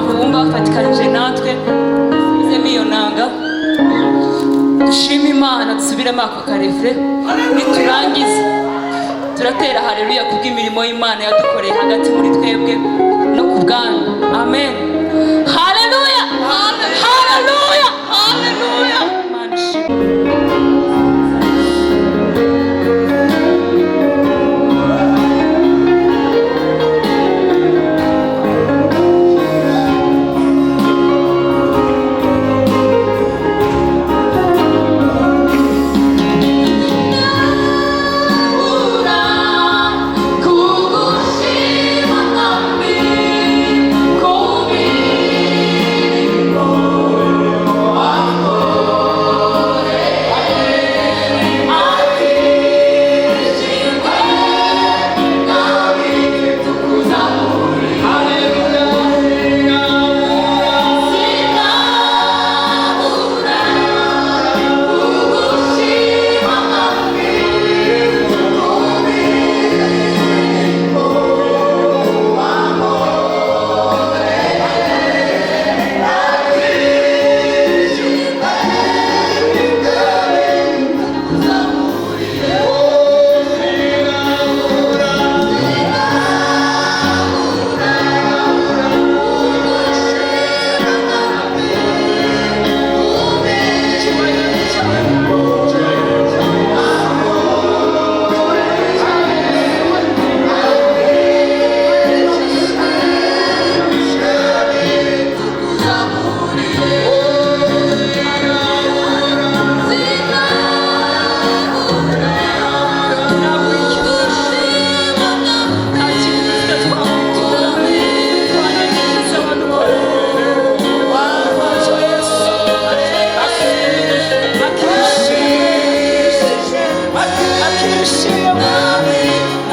abantu bumva bafatikanije natwe uzemo iyo nanga dushime Imana dusubiremo ako karefure niturangiza turatera haleluya kubw'imirimo y'Imana yadukoreye hagati muri twebwe no ku bwanyu. Amen. Haleluya, haleluya, haleluya.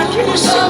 I can't